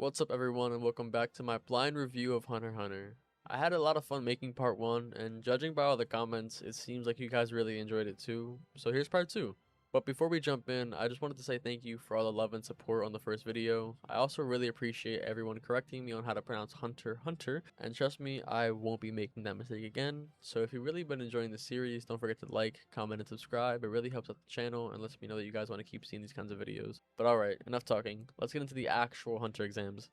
What's up everyone and welcome back to my blind review of Hunter x Hunter. I had a lot of fun making part 1 and judging by all the comments it seems like you guys really enjoyed it too, so here's part 2. But before we jump in, I just wanted to say thank you for all the love and support on the first video. I also really appreciate everyone correcting me on how to pronounce Hunter Hunter, and trust me, I won't be making that mistake again. So if you've really been enjoying the series, don't forget to like, comment, and subscribe. It really helps out the channel and lets me know that you guys want to keep seeing these kinds of videos. But alright, enough talking. Let's get into the actual Hunter exams.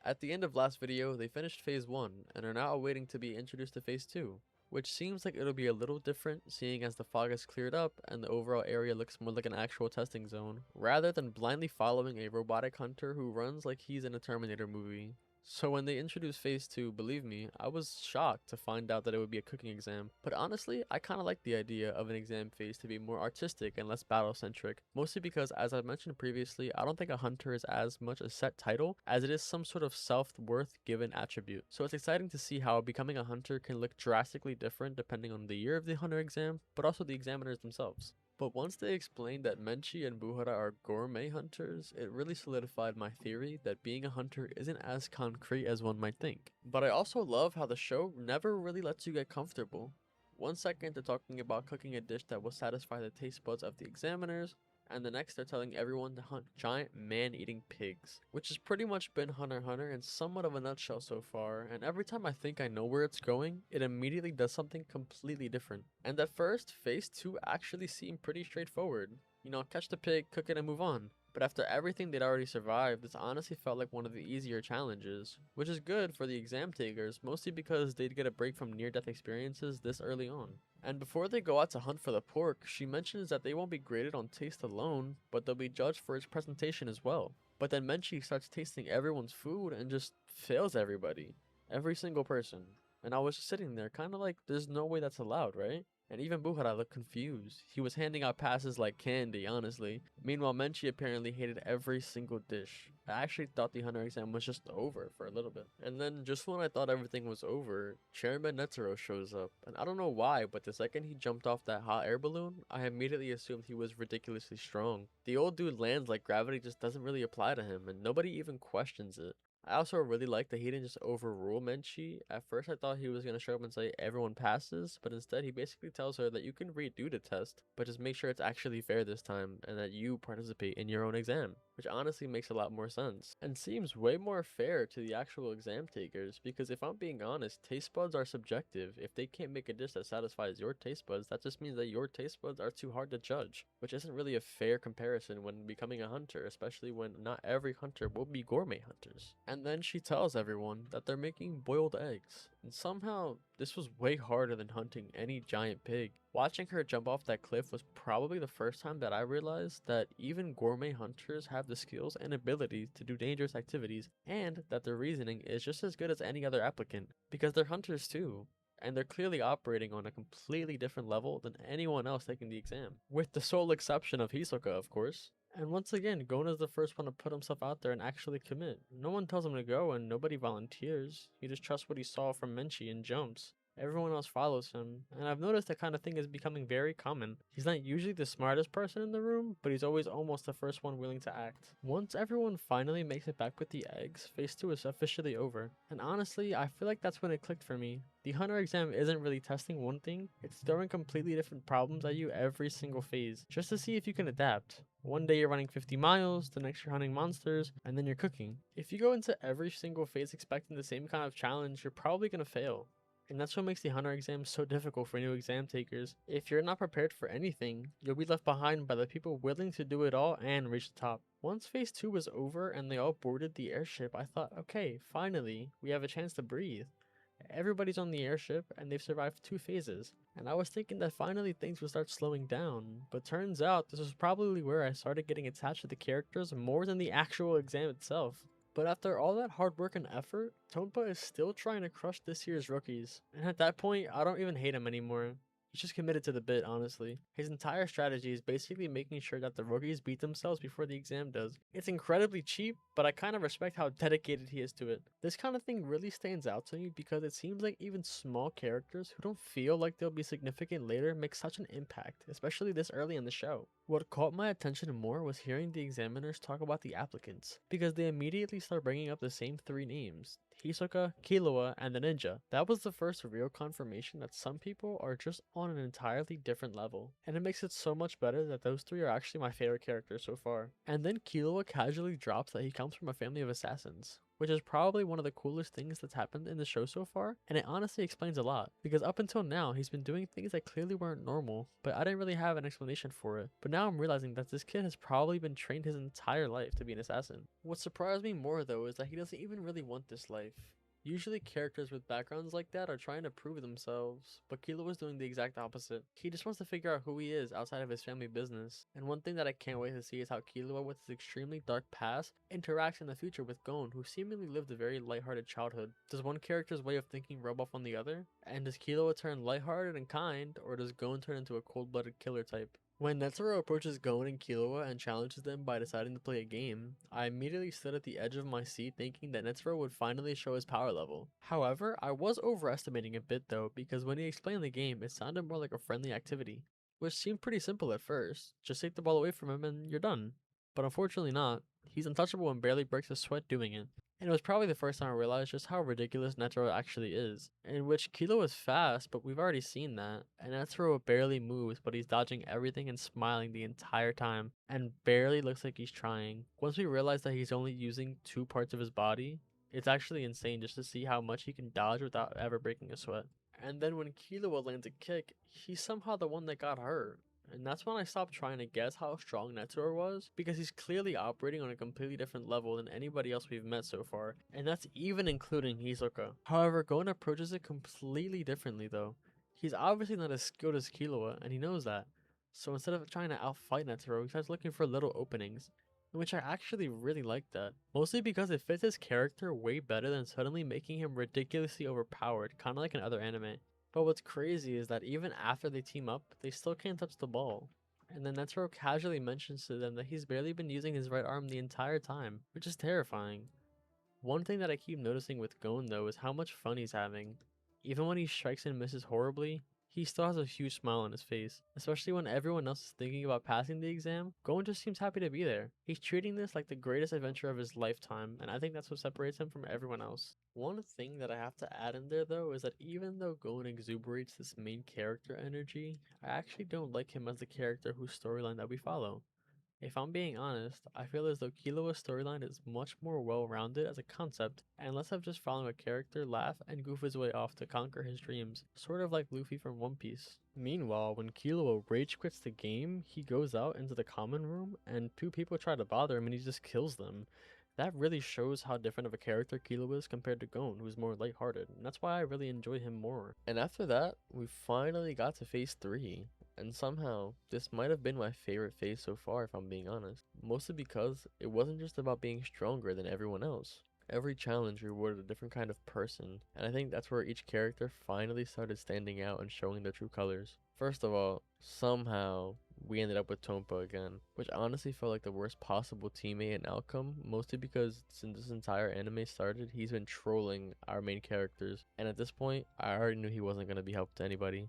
At the end of last video, they finished phase 1 and are now awaiting to be introduced to phase 2, which seems like it'll be a little different seeing as the fog has cleared up and the overall area looks more like an actual testing zone, rather than blindly following a robotic hunter who runs like he's in a Terminator movie. So when they introduced phase 2, believe me, I was shocked to find out that it would be a cooking exam, but honestly, I kinda like the idea of an exam phase to be more artistic and less battle centric, mostly because as I mentioned previously, I don't think a hunter is as much a set title as it is some sort of self-worth given attribute. So it's exciting to see how becoming a hunter can look drastically different depending on the year of the hunter exam, but also the examiners themselves. But once they explained that Menchi and Buhara are gourmet hunters, it really solidified my theory that being a hunter isn't as concrete as one might think. But I also love how the show never really lets you get comfortable. 1 second they're talking about cooking a dish that will satisfy the taste buds of the examiners, and the next they're telling everyone to hunt giant man-eating pigs, which has pretty much been Hunter x Hunter in somewhat of a nutshell so far, and every time I think I know where it's going, it immediately does something completely different. And at first, phase 2 actually seemed pretty straightforward. You know, catch the pig, cook it, and move on. But after everything they'd already survived, this honestly felt like one of the easier challenges, which is good for the exam takers, mostly because they'd get a break from near-death experiences this early on. And before they go out to hunt for the pork, she mentions that they won't be graded on taste alone, but they'll be judged for its presentation as well. But then Menchi starts tasting everyone's food and just fails everybody. Every single person. And I was just sitting there kinda like, there's no way that's allowed, right? And even Buhara looked confused. He was handing out passes like candy, honestly. Meanwhile, Menchi apparently hated every single dish. I actually thought the hunter exam was just over for a little bit. And then, just when I thought everything was over, Chairman Netero shows up. And I don't know why, but the second he jumped off that hot air balloon, I immediately assumed he was ridiculously strong. The old dude lands like gravity just doesn't really apply to him, and nobody even questions it. I also really like that he didn't just overrule Menchi. At first I thought he was going to show up and say everyone passes, but instead he basically tells her that you can redo the test, but just make sure it's actually fair this time and that you participate in your own exam, which honestly makes a lot more sense and seems way more fair to the actual exam takers, because if I'm being honest, taste buds are subjective. If they can't make a dish that satisfies your taste buds, that just means that your taste buds are too hard to judge, which isn't really a fair comparison when becoming a hunter, especially when not every hunter will be gourmet hunters. And then she tells everyone that they're making boiled eggs. And somehow, this was way harder than hunting any giant pig. Watching her jump off that cliff was probably the first time that I realized that even gourmet hunters have the skills and abilities to do dangerous activities, and that their reasoning is just as good as any other applicant, because they're hunters too. And they're clearly operating on a completely different level than anyone else taking the exam. With the sole exception of Hisoka, of course. And once again, Gon is the first one to put himself out there and actually commit. No one tells him to go and nobody volunteers. He just trusts what he saw from Menchi and jumps. Everyone else follows him, and I've noticed that kind of thing is becoming very common. He's not usually the smartest person in the room, but he's always almost the first one willing to act. Once everyone finally makes it back with the eggs, phase 2 is officially over. And honestly, I feel like that's when it clicked for me. The hunter exam isn't really testing one thing, it's throwing completely different problems at you every single phase, just to see if you can adapt. One day you're running 50 miles, the next you're hunting monsters, and then you're cooking. If you go into every single phase expecting the same kind of challenge, you're probably gonna fail. And that's what makes the hunter exam so difficult for new exam takers. If you're not prepared for anything, you'll be left behind by the people willing to do it all and reach the top. Once phase 2 was over and they all boarded the airship, I thought, okay, finally, we have a chance to breathe. Everybody's on the airship and they've survived 2 phases, and I was thinking that finally things would start slowing down, but turns out this was probably where I started getting attached to the characters more than the actual exam itself. But after all that hard work and effort, Tonpa is still trying to crush this year's rookies, and at that point I don't even hate him anymore. He's just committed to the bit, honestly. His entire strategy is basically making sure that the rookies beat themselves before the exam does. It's incredibly cheap, but I kind of respect how dedicated he is to it. This kind of thing really stands out to me because it seems like even small characters who don't feel like they'll be significant later make such an impact, especially this early in the show. What caught my attention more was hearing the examiners talk about the applicants, because they immediately start bringing up the same three names: Hisoka, Killua, and the ninja. That was the first real confirmation that some people are just on an entirely different level, and it makes it so much better that those three are actually my favorite characters so far. And then Killua casually drops that he comes from a family of assassins, which is probably one of the coolest things that's happened in the show so far, and it honestly explains a lot, because up until now he's been doing things that clearly weren't normal, but I didn't really have an explanation for it. But now I'm realizing that this kid has probably been trained his entire life to be an assassin. What surprised me more though is that he doesn't even really want this life. Usually characters with backgrounds like that are trying to prove themselves, but Kilo was doing the exact opposite. He just wants to figure out who he is outside of his family business. And one thing that I can't wait to see is how Killua, with his extremely dark past, interacts in the future with Gon, who seemingly lived a very lighthearted childhood. Does one character's way of thinking rub off on the other? And does Killua turn lighthearted and kind, or does Gon turn into a cold-blooded killer type? When Netero approaches Gon and Killua and challenges them by deciding to play a game, I immediately stood at the edge of my seat thinking that Netero would finally show his power level. However, I was overestimating a bit though, because when he explained the game, it sounded more like a friendly activity, which seemed pretty simple at first. Just take the ball away from him and you're done. But unfortunately not. He's untouchable and barely breaks a sweat doing it. And it was probably the first time I realized just how ridiculous Netero actually is, in which Kilo is fast, but we've already seen that, and Netero barely moves, but he's dodging everything and smiling the entire time, and barely looks like he's trying. Once we realize that he's only using two parts of his body, it's actually insane just to see how much he can dodge without ever breaking a sweat. And then when Killua lands a kick, he's somehow the one that got hurt. And that's when I stopped trying to guess how strong Netero was, because he's clearly operating on a completely different level than anybody else we've met so far, and that's even including Hisoka. However, Gon approaches it completely differently though. He's obviously not as skilled as Killua, and he knows that. So instead of trying to outfight Netero, he starts looking for little openings, which I actually really like that. Mostly because it fits his character way better than suddenly making him ridiculously overpowered, kinda like in other anime. But what's crazy is that even after they team up, they still can't touch the ball. And then Netero casually mentions to them that he's barely been using his right arm the entire time, which is terrifying. One thing that I keep noticing with Gon though is how much fun he's having. Even when he strikes and misses horribly, he still has a huge smile on his face, especially when everyone else is thinking about passing the exam. Gon just seems happy to be there. He's treating this like the greatest adventure of his lifetime, and I think that's what separates him from everyone else. One thing that I have to add in there though is that even though Gon exuberates this main character energy, I actually don't like him as the character whose storyline that we follow. If I'm being honest, I feel as though Killua's storyline is much more well-rounded as a concept, and less of just following a character laugh and goof his way off to conquer his dreams, sort of like Luffy from One Piece. Meanwhile, when Killua rage quits the game, he goes out into the common room, and two people try to bother him and he just kills them. That really shows how different of a character Killua is compared to Gon, who's more lighthearted, and that's why I really enjoy him more. And after that, we finally got to phase 3. And somehow, this might have been my favorite phase so far if I'm being honest. Mostly because it wasn't just about being stronger than everyone else. Every challenge rewarded a different kind of person, and I think that's where each character finally started standing out and showing their true colors. First of all, somehow, we ended up with Tompa again, which honestly felt like the worst possible teammate and outcome, mostly because since this entire anime started, he's been trolling our main characters, and at this point, I already knew he wasn't going to be helped to anybody.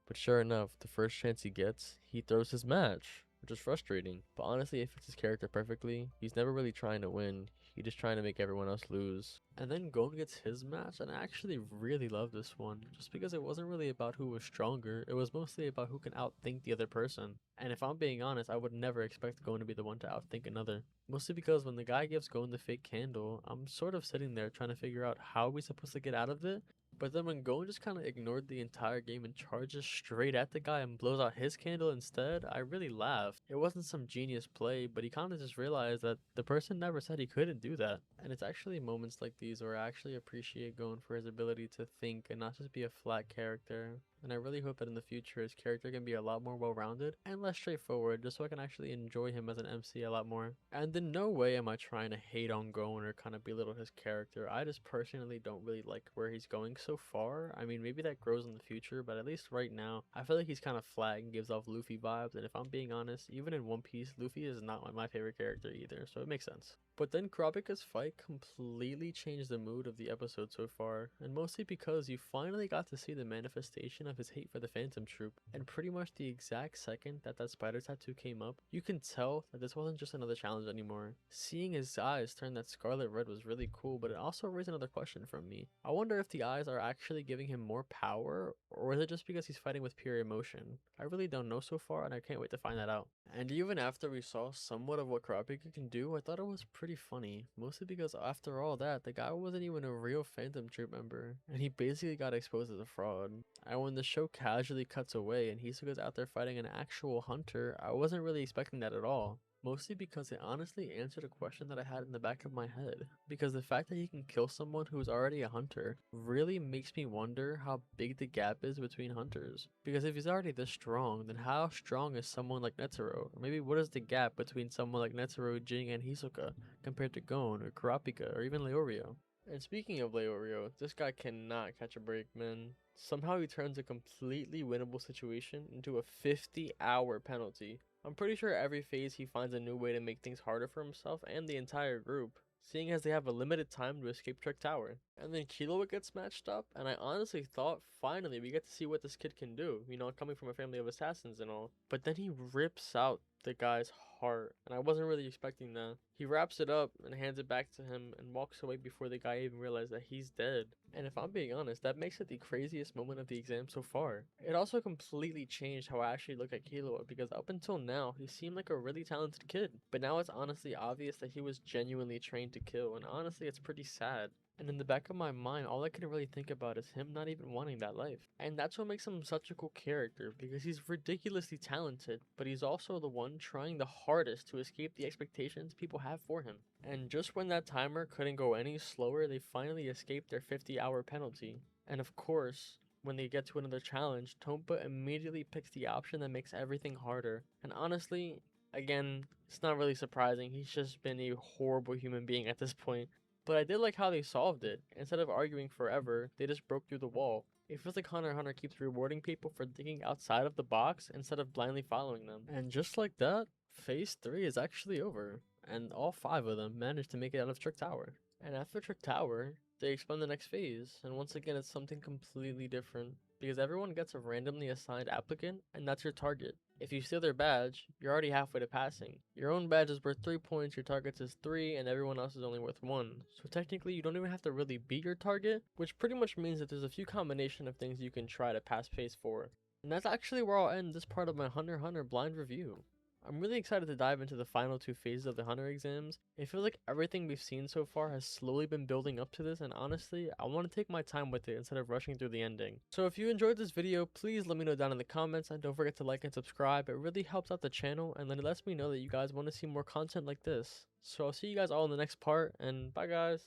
But sure enough, the first chance he gets, he throws his match, which is frustrating. But honestly, it fits his character perfectly. He's never really trying to win, he's just trying to make everyone else lose. And then Gon gets his match, and I actually really love this one, just because it wasn't really about who was stronger, it was mostly about who can outthink the other person. And if I'm being honest, I would never expect Gon to be the one to outthink another. Mostly because when the guy gives Gon the fake candle, I'm sort of sitting there trying to figure out how we supposed to get out of it. But then when Gon just kind of ignored the entire game and charges straight at the guy and blows out his candle instead, I really laughed. It wasn't some genius play, but he kind of just realized that the person never said he couldn't do that. And it's actually moments like these where I actually appreciate Gon for his ability to think and not just be a flat character. and I really hope that in the future his character can be a lot more well-rounded and less straightforward, just so I can actually enjoy him as an MC a lot more. And in no way am I trying to hate on Gon or kind of belittle his character. I just personally don't really like where he's going so far. I mean, maybe that grows in the future, but at least right now, I feel like he's kind of flat and gives off Luffy vibes, and if I'm being honest, even in One Piece, Luffy is not my favorite character either, so it makes sense. But then Kurapika's fight completely changed the mood of the episode so far, and mostly because you finally got to see the manifestation of his hate for the Phantom Troop, and pretty much the exact second that spider tattoo came up, you can tell that this wasn't just another challenge anymore. Seeing his eyes turn that scarlet red was really cool, but it also raised another question from me. I wonder if the eyes are actually giving him more power, or is it just because he's fighting with pure emotion? I really don't know so far, and I can't wait to find that out. And even after we saw somewhat of what Kurapika can do, I thought it was pretty funny, mostly because after all that, the guy wasn't even a real Phantom Troop member, and he basically got exposed as a fraud. And when the show casually cuts away and Hisoka's out there fighting an actual hunter, I wasn't really expecting that at all. Mostly because it honestly answered a question that I had in the back of my head. Because the fact that he can kill someone who's already a hunter really makes me wonder how big the gap is between hunters. Because if he's already this strong, then how strong is someone like Netero? Or maybe what is the gap between someone like Netero, Jing, and Hisoka compared to Gon, or Kurapika, or even Leorio? And speaking of Leorio, this guy cannot catch a break, man. Somehow he turns a completely winnable situation into a 50-hour penalty. I'm pretty sure every phase he finds a new way to make things harder for himself and the entire group, seeing as they have a limited time to escape Trick Tower. And then Killua gets matched up, and I honestly thought finally we get to see what this kid can do, you know, coming from a family of assassins and all. But then he rips out the guy's heart, and I wasn't really expecting that. He wraps it up and hands it back to him and walks away before the guy even realizes that he's dead. And if I'm being honest, that makes it the craziest moment of the exam so far. It also completely changed how I actually look at Killua, because up until now, he seemed like a really talented kid. But now it's honestly obvious that he was genuinely trained to kill, and honestly it's pretty sad. And in the back of my mind, all I can really think about is him not even wanting that life. And that's what makes him such a cool character, because he's ridiculously talented, but he's also the one trying the hardest to escape the expectations people have for him. And just when that timer couldn't go any slower, they finally escaped their 50-hour penalty. And of course, when they get to another challenge, Tompa immediately picks the option that makes everything harder. And honestly, again, it's not really surprising. He's just been a horrible human being at this point. But I did like how they solved it. Instead of arguing forever, they just broke through the wall. It feels like Hunter x Hunter keeps rewarding people for thinking outside of the box instead of blindly following them. And just like that, Phase 3 is actually over. And all 5 of them managed to make it out of Trick Tower. And after Trick Tower, they expand the next phase. And once again, it's something completely different. Because everyone gets a randomly assigned applicant, and that's your target. If you steal their badge, you're already halfway to passing. Your own badge is worth 3 points, your target's is 3, and everyone else is only worth 1. So technically, you don't even have to really beat your target, which pretty much means that there's a few combination of things you can try to pass phase 4. And that's actually where I'll end this part of my Hunter x Hunter blind review. I'm really excited to dive into the final 2 phases of the Hunter exams. It feels like everything we've seen so far has slowly been building up to this, and honestly, I want to take my time with it instead of rushing through the ending. So if you enjoyed this video, please let me know down in the comments, and don't forget to like and subscribe. It really helps out the channel, and then it lets me know that you guys want to see more content like this. So I'll see you guys all in the next part, and bye guys!